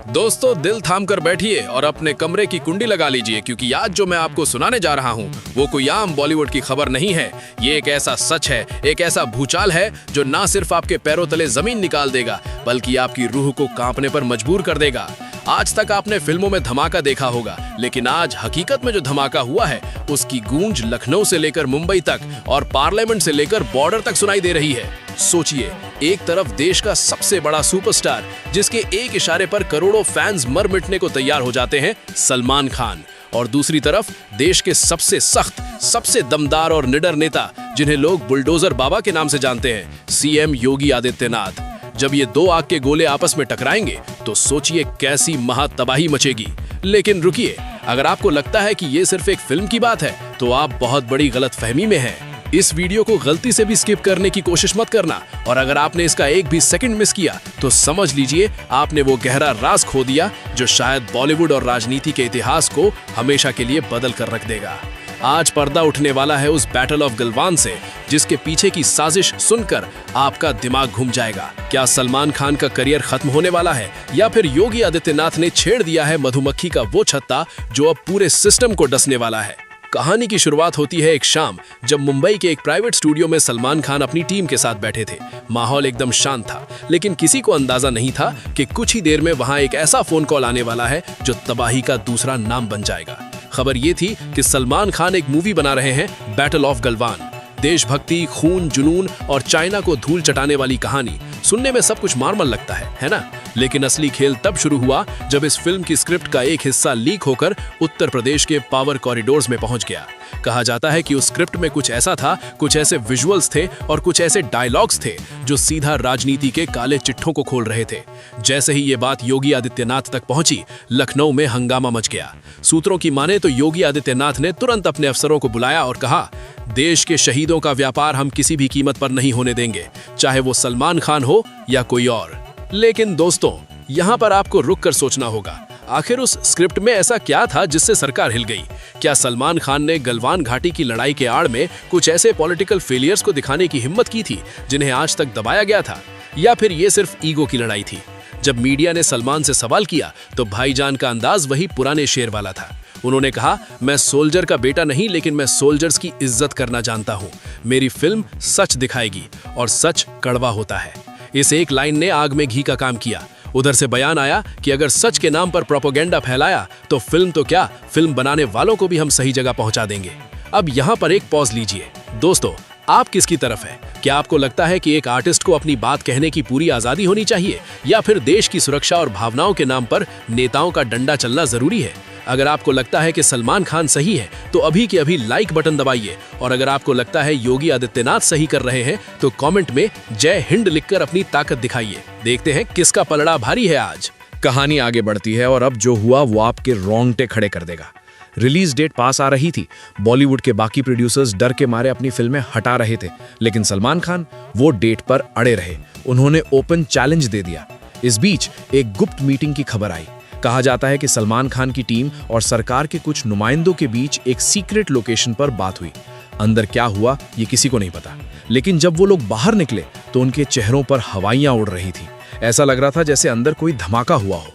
दोस्तों दिल थाम कर बैठिए और अपने कमरे की कुंडी लगा लीजिए, क्योंकि आज जो मैं आपको सुनाने जा रहा हूँ वो कोई आम बॉलीवुड की खबर नहीं है। ये एक ऐसा सच है, एक ऐसा भूचाल है जो ना सिर्फ आपके पैरों तले जमीन निकाल देगा बल्कि आपकी रूह को कांपने पर मजबूर कर देगा। आज तक आपने फिल्मों में धमाका देखा होगा, लेकिन आज हकीकत में जो धमाका हुआ है उसकी गूंज लखनऊ से लेकर मुंबई तक और पार्लियामेंट से लेकर बॉर्डर तक सुनाई दे रही है। सोचिए, एक तरफ देश का सबसे बड़ा सुपरस्टार जिसके एक इशारे पर करोड़ों फैंस मर मिटने को तैयार हो जाते हैं, सलमान खान, और दूसरी तरफ देश के सबसे सख्त, सबसे दमदार और निडर नेता जिन्हें लोग बुलडोजर बाबा के नाम से जानते हैं, सीएम योगी आदित्यनाथ। जब ये दो आग के गोले आपस में टकराएंगे तो सोचिए कैसी महातबाही मचेगी। लेकिन रुकिए, अगर आपको लगता है कि ये सिर्फ एक फिल्म की बात है तो आप बहुत बड़ी गलतफहमी में हैं। इस वीडियो को गलती से भी स्किप करने की कोशिश मत करना, और अगर आपने इसका एक भी सेकंड मिस किया तो समझ लीजिए आपने वो गहरा राज खो दिया जो शायद बॉलीवुड और राजनीति के इतिहास को हमेशा के लिए बदल कर रख देगा। आज पर्दा उठने वाला है उस बैटल ऑफ गलवान से जिसके पीछे की साजिश सुनकर आपका दिमाग घूम जाएगा। क्या सलमान खान का करियर खत्म होने वाला है, या फिर योगी आदित्यनाथ ने छेड़ दिया है मधुमक्खी का वो छत्ता जो अब पूरे सिस्टम को डसने वाला है? कहानी की शुरुआत होती है एक शाम जब मुंबई के एक प्राइवेट स्टूडियो में सलमान खान अपनी टीम के साथ बैठे थे। माहौल एकदम शांत था, लेकिन किसी को अंदाजा नहीं था कि कुछ ही देर में वहां एक ऐसा फोन कॉल आने वाला है जो तबाही का दूसरा नाम बन जाएगा। खबर ये थी कि सलमान खान एक मूवी बना रहे हैं, बैटल ऑफ गलवान। देशभक्ति, खून, जुनून और चाइना को धूल चटाने वाली कहानी। सुनने में सब कुछ नॉर्मल लगता है ना? लेकिन असली खेल तब शुरू हुआ जब इस फिल्म की स्क्रिप्ट का एक हिस्सा लीक होकर उत्तर प्रदेश के पावर कॉरिडोर्स में पहुंच गया। कहा जाता है कि उस स्क्रिप्ट में कुछ ऐसा था, कुछ ऐसे विजुअल्स थे और कुछ ऐसे डायलॉग्स थे जो सीधा राजनीति के काले चिट्ठों को खोल रहे थे। जैसे ही ये बात योगी आदित्यनाथ तक पहुंची, लखनऊ में हंगामा मच गया। सूत्रों की माने तो योगी आदित्यनाथ ने तुरंत अपने अफसरों को बुलाया और कहा, देश के शहीदों का व्यापार हम किसी भी कीमत पर नहीं होने देंगे, चाहे वो सलमान खान हो या कोई और। लेकिन दोस्तों, यहाँ पर आपको रुक कर सोचना होगा, आखिर उस स्क्रिप्ट में ऐसा क्या था जिससे सरकार हिल गई? क्या सलमान खान ने गलवान घाटी की लड़ाई के आड़ में कुछ ऐसे पॉलिटिकल फेलियर्स को दिखाने की हिम्मत की थी जिन्हें आज तक दबाया गया था, या फिर ये सिर्फ ईगो की लड़ाई थी? जब मीडिया ने सलमान से सवाल किया तो भाईजान का अंदाज वही पुराने शेर वाला था। उन्होंने कहा, मैं सोल्जर का बेटा नहीं, लेकिन मैं सोल्जर्स की इज्जत करना जानता हूँ। मेरी फिल्म सच दिखाएगी और सच कड़वा होता है। इस एक लाइन ने आग में घी का काम किया। उधर से बयान आया कि अगर सच के नाम पर प्रोपेगेंडा फैलाया तो फिल्म तो क्या, फिल्म बनाने वालों को भी हम सही जगह पहुंचा देंगे। अब यहाँ पर एक पॉज लीजिए। दोस्तों, आप किसकी तरफ है? क्या आपको लगता है कि एक आर्टिस्ट को अपनी बात कहने की पूरी आजादी होनी चाहिए, या फिर देश की सुरक्षा और भावनाओं के नाम पर नेताओं का डंडा चलना जरूरी है? अगर आपको लगता है कि सलमान खान सही है तो अभी के अभी लाइक बटन दबाइए, और अगर आपको लगता है योगी आदित्यनाथ सही कर रहे हैं तो कमेंट में जय हिंद लिखकर अपनी ताकत दिखाइए। देखते हैं किसका पलड़ा भारी है आज। कहानी आगे बढ़ती है और अब जो हुआ वो आपके रोंगटे खड़े कर देगा। रिलीज डेट पास आ रही थी। बॉलीवुड के बाकी प्रोड्यूसर्स डर के मारे अपनी फिल्में हटा रहे थे, लेकिन सलमान खान वो डेट पर अड़े रहे। उन्होंने ओपन चैलेंज दे दिया। इस बीच एक गुप्त मीटिंग की खबर आई। कहा जाता है कि सलमान खान की टीम और सरकार के कुछ नुमाइंदों के बीच एक सीक्रेट लोकेशन पर बात हुई। अंदर क्या हुआ ये किसी को नहीं पता, लेकिन जब वो लोग बाहर निकले तो उनके चेहरों पर हवाइयां उड़ रही थी। ऐसा लग रहा था जैसे अंदर कोई धमाका हुआ हो।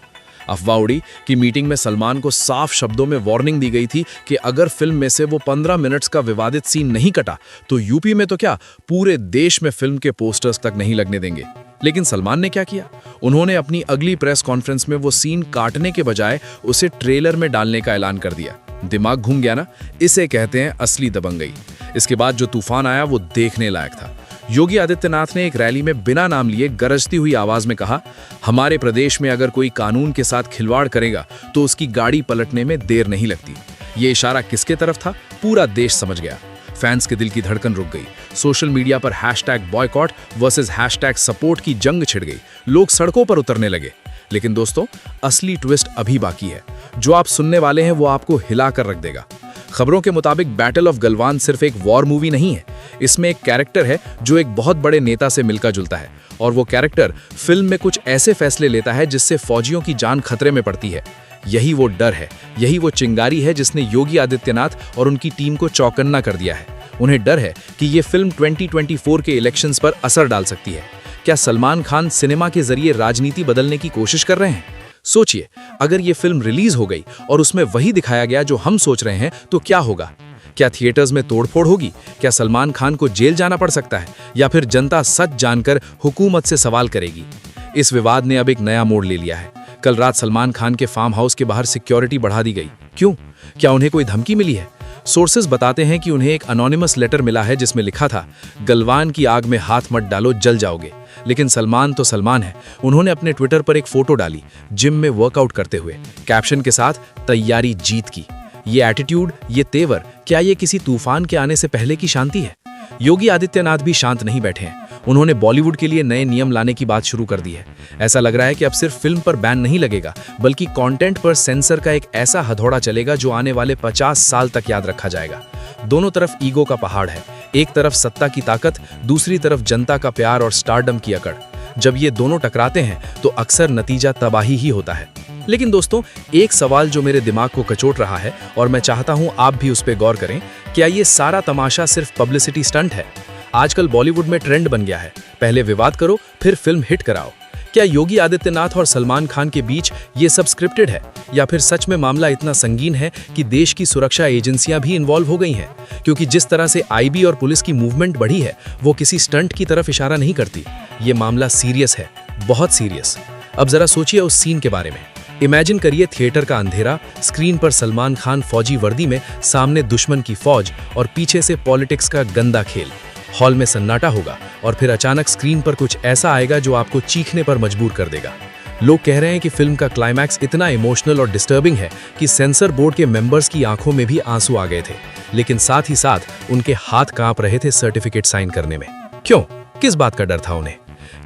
अफवाह उड़ी कि मीटिंग में सलमान को साफ शब्दों में वार्निंग दी गई थी कि अगर फिल्म में से वो 15 मिनट्स का विवादित सीन नहीं कटा तो यूपी में तो क्या, पूरे देश में फिल्म के पोस्टर्स तक नहीं लगने देंगे। लेकिन सलमान ने क्या किया? उन्होंने अपनी अगली प्रेस कॉन्फ्रेंस में वो सीन काटने के बजाय उसे ट्रेलर में डालने का ऐलान कर दिया। दिमाग घूम गया ना? इसे कहते हैं असली दबंगई। इसके बाद जो तूफान आया वो देखने लायक था। योगी आदित्यनाथ ने एक रैली में बिना नाम लिए गरजती हुई आवाज में कहा, हमारे प्रदेश में अगर कोई कानून के साथ खिलवाड़ करेगा तो उसकी गाड़ी पलटने में देर नहीं लगती। ये इशारा किसके तरफ था? पूरा देश समझ गया। फैंस के दिल की धड़कन रुक गई। सोशल मीडिया पर #बॉयकॉट वर्सेस #सपोर्ट की जंग छिड़ गई। लोग सड़कों पर उतरने लगे। लेकिन दोस्तों, असली ट्विस्ट अभी बाकी है। जो आप सुनने वाले हैं वो आपको हिला कर रख देगा। खबरों के मुताबिक बैटल ऑफ गलवान सिर्फ एक वॉर मूवी नहीं है। इसमें एक कैरेक्टर है जो एक बहुत बड़े नेता से मिलता जुलता है, और वो कैरेक्टर फिल्म में कुछ ऐसे फैसले लेता है जिससे फौजियों की जान खतरे में पड़ती है। यही वो डर है, यही वो चिंगारी है जिसने योगी आदित्यनाथ और उनकी टीम को चौकन्ना कर दिया है। उन्हें डर है कि ये फिल्म 2024 के इलेक्शंस पर असर डाल सकती है। क्या सलमान खान सिनेमा के जरिए राजनीति बदलने की कोशिश कर रहे हैं? सोचिए, अगर ये फिल्म रिलीज हो गई और उसमें वही दिखाया गया जो हम सोच रहे हैं तो क्या होगा? क्या थिएटर्स में तोड़फोड़ होगी? क्या सलमान खान को जेल जाना पड़ सकता है? या फिर जनता सच जानकर हुकूमत से सवाल करेगी? इस विवाद ने अब एक नया मोड़ ले लिया है। कल रात सलमान खान के फार्म हाउस के बाहर सिक्योरिटी बढ़ा दी गई। क्यों? क्या उन्हें कोई धमकी मिली है? सोर्सेज बताते हैं कि उन्हें एक अनोनिमस लेटर मिला है जिसमें लिखा था, गलवान की आग में हाथ मत डालो, जल जाओगे। लेकिन सलमान तो सलमान है। उन्होंने अपने ट्विटर पर एक फोटो डाली जिम में वर्कआउट करते हुए, कैप्शन के साथ, तैयारी जीत की। ये एटीट्यूड, ये तेवर, क्या ये किसी तूफान के आने से पहले की शांति है? योगी आदित्यनाथ भी शांत नहीं बैठे हैं। उन्होंने बॉलीवुड के लिए नए नियम लाने की बात शुरू कर दी है। ऐसा लग रहा है कि अब सिर्फ फिल्म पर बैन नहीं लगेगा, बल्कि कंटेंट पर सेंसर का एक ऐसा हथौड़ा चलेगा जो आने वाले 50 साल तक याद रखा जाएगा। दोनों तरफ ईगो का पहाड़ है। एक तरफ सत्ता की ताकत, दूसरी तरफ जनता का प्यार और स्टारडम की अकड़। जब ये दोनों टकराते हैं तो अक्सर नतीजा तबाही ही होता है। लेकिन दोस्तों, एक सवाल जो मेरे दिमाग को कचोट रहा है और मैं चाहता हूं आप भी उस पर गौर करें, क्या ये सारा तमाशा सिर्फ पब्लिसिटी स्टंट है? आजकल बॉलीवुड में ट्रेंड बन गया है, पहले विवाद करो फिर फिल्म हिट कराओ। क्या योगी आदित्यनाथ और सलमान खान के बीच ये सब स्क्रिप्टेड है, या फिर सच में मामला इतना संगीन है कि देश की सुरक्षा एजेंसियां भी इन्वॉल्व हो गई हैं? क्योंकि जिस तरह से आईबी और पुलिस की मूवमेंट बढ़ी है, वो किसी स्टंट की तरफ इशारा नहीं करती। ये मामला सीरियस है, बहुत सीरियस। अब जरा सोचिए उस सीन के बारे में। इमेजिन करिए थिएटर का अंधेरा, स्क्रीन पर सलमान खान फौजी वर्दी में, सामने दुश्मन की फौज और पीछे से पॉलिटिक्स का गंदा खेल। हॉल में सन्नाटा होगा और फिर अचानक स्क्रीन पर कुछ ऐसा आएगा जो आपको चीखने पर मजबूर कर देगा। लोग कह रहे हैं कि फिल्म का क्लाइमैक्स इतना इमोशनल और डिस्टर्बिंग है कि सेंसर बोर्ड के मेंबर्स की आंखों में भी आंसू आ गए थे, लेकिन साथ ही साथ उनके हाथ कांप रहे थे सर्टिफिकेट साइन करने में। क्यों? किस बात का डर था उन्हें?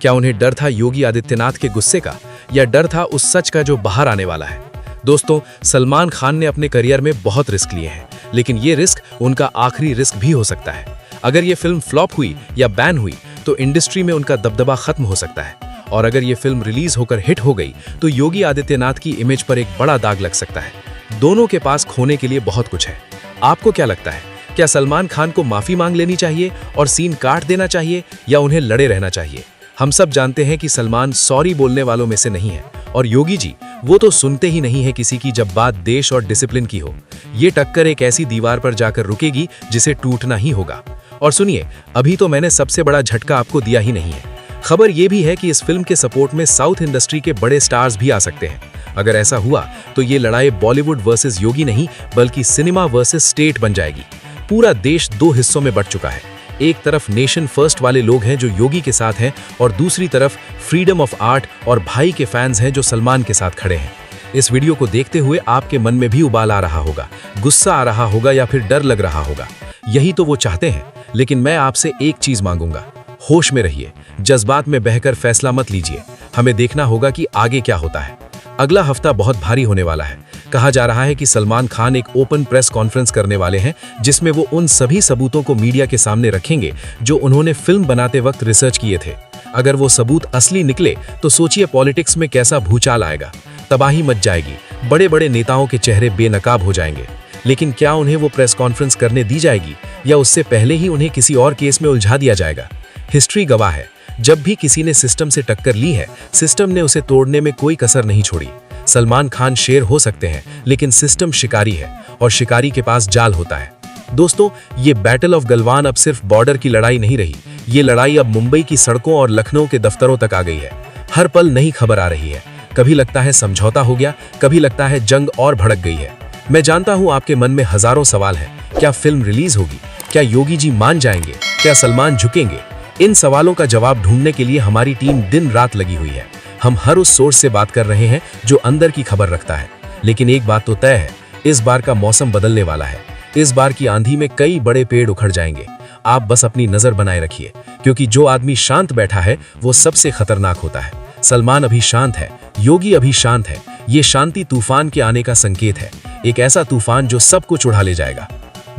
क्या उन्हें डर था योगी आदित्यनाथ के गुस्से का, या डर था उस सच का जो बाहर आने वाला है? दोस्तों, सलमान खान ने अपने करियर में बहुत रिस्क लिए हैं, लेकिन ये रिस्क उनका आखिरी रिस्क भी हो सकता है। अगर ये फिल्म फ्लॉप हुई या बैन हुई तो इंडस्ट्री में उनका दबदबा खत्म हो सकता है, और अगर ये फिल्म रिलीज होकर हिट हो गई तो योगी आदित्यनाथ की इमेज पर एक बड़ा दाग लग सकता है। दोनों के पास खोने के लिए बहुत कुछ है। आपको क्या लगता है? क्या सलमान खान को माफी मांग लेनी चाहिए और सीन काट देना चाहिए, या उन्हें लड़े रहना चाहिए? हम सब जानते हैं कि सलमान सॉरी बोलने वालों में से नहीं है, और योगी जी, वो तो सुनते ही नहीं है किसी की जब बात देश और डिसिप्लिन की हो। ये टक्कर एक ऐसी दीवार पर जाकर रुकेगी जिसे टूटना ही होगा। और सुनिए, अभी तो मैंने सबसे बड़ा झटका आपको दिया ही नहीं है। खबर ये भी है कि इस फिल्म के सपोर्ट में साउथ इंडस्ट्री के बड़े स्टार्स भी आ सकते हैं। अगर ऐसा हुआ तो ये लड़ाई बॉलीवुड वर्सेस योगी नहीं, बल्कि सिनेमा वर्सेस स्टेट बन जाएगी। पूरा देश दो हिस्सों में बंट चुका है। एक तरफ नेशन फर्स्ट वाले लोग हैं जो योगी के साथ हैं, और दूसरी तरफ फ्रीडम ऑफ आर्ट और भाई के फैंस हैं जो सलमान के साथ खड़े हैं। इस वीडियो को देखते हुए आपके मन में भी उबाल आ रहा होगा, गुस्सा आ रहा होगा, या फिर डर लग रहा होगा। यही तो वो चाहते हैं। लेकिन मैं आपसे एक चीज मांगूंगा, होश में रहिए, जज्बात में बहकर फैसला मत लीजिए। हमें देखना होगा कि आगे क्या होता है। अगला हफ्ता बहुत भारी होने वाला है। कहा जा रहा है कि सलमान खान एक ओपन प्रेस कॉन्फ्रेंस करने वाले हैं, जिसमें वो उन सभी सबूतों को मीडिया के सामने रखेंगे जो उन्होंने फिल्म बनाते वक्त रिसर्च किए थे। अगर वो सबूत असली निकले तो सोचिए पॉलिटिक्स में कैसा भूचाल आएगा। तबाही मच जाएगी, बड़े बड़े नेताओं के चेहरे बेनकाब हो जाएंगे। लेकिन क्या उन्हें वो प्रेस कॉन्फ्रेंस करने दी जाएगी, या उससे पहले ही उन्हें किसी और केस में उलझा दिया जाएगा? हिस्ट्री गवाह है, जब भी किसी ने सिस्टम से टक्कर ली है, सिस्टम ने उसे तोड़ने में कोई कसर नहीं छोड़ी। सलमान खान शेर हो सकते हैं, लेकिन सिस्टम शिकारी है, और शिकारी के पास जाल होता है। दोस्तों, ये बैटल ऑफ गलवान अब सिर्फ बॉर्डर की लड़ाई नहीं रही। ये लड़ाई अब मुंबई की सड़कों और लखनऊ के दफ्तरों तक आ गई है। हर पल नई खबर आ रही है। कभी लगता है समझौता हो गया, कभी लगता है जंग और भड़क गई है। मैं जानता हूं आपके मन में हजारों सवाल हैं। क्या फिल्म रिलीज होगी? क्या योगी जी मान जाएंगे? क्या सलमान झुकेंगे? इन सवालों का जवाब ढूंढने के लिए हमारी टीम दिन रात लगी हुई है। हम हर उस सोर्स से बात कर रहे हैं जो अंदर की खबर रखता है। लेकिन एक बात तो तय है, इस बार का मौसम बदलने वाला है। इस बार की आंधी में कई बड़े पेड़ उखड़ जाएंगे। आप बस अपनी नजर बनाए रखिए, क्योंकि जो आदमी शांत बैठा है वो सबसे खतरनाक होता है। सलमान अभी शांत है, योगी अभी शांत है। ये शांति तूफान के आने का संकेत है, एक ऐसा तूफान जो सब कुछ उड़ा ले जाएगा।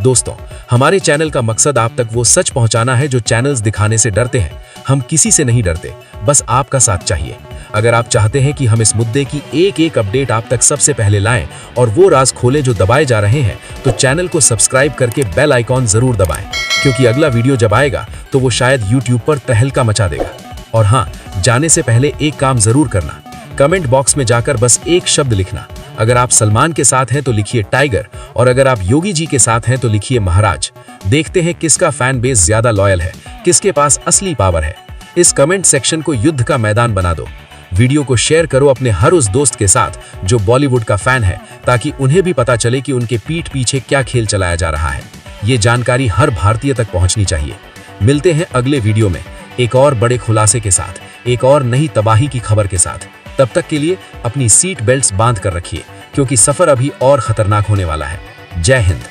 दोस्तों, हमारे चैनल का मकसद आप तक वो सच पहुंचाना है जो चैनल्स दिखाने से डरते हैं। हम किसी से नहीं डरते, बस आपका साथ चाहिए। अगर आप चाहते हैं कि हम इस मुद्दे की एक एक अपडेट आप तक सबसे पहले लाएं और वो राज खोलें जो दबाए जा रहे हैं, तो चैनल को सब्सक्राइब करके बेल आइकॉन जरूर दबाएं, क्योंकि अगला वीडियो जब आएगा तो वो शायद यूट्यूब पर तहलका मचा देगा। और हाँ, जाने से पहले एक काम जरूर करना, कमेंट बॉक्स में जाकर बस एक शब्द लिखना। अगर आप सलमान के साथ हैं तो लिखिए टाइगर, और अगर आप योगी जी के साथ हैं तो लिखिए महाराज। देखते हैं किसका फैन बेस ज्यादा लॉयल है, किसके पास असली पावर है। इस कमेंट सेक्शन को युद्ध का मैदान बना दो। वीडियो को शेयर करो अपने हर उस दोस्त के साथ जो बॉलीवुड का फैन है, ताकि उन्हें भी पता चले कि उनके पीठ पीछे क्या खेल चलाया जा रहा है। ये जानकारी हर भारतीय तक पहुंचनी चाहिए। मिलते हैं अगले वीडियो में एक और बड़े खुलासे के साथ, एक और नई तबाही की खबर के साथ। तब तक के लिए अपनी सीट बेल्ट्स बांध कर रखिए, क्योंकि सफर अभी और खतरनाक होने वाला है। जय हिंद।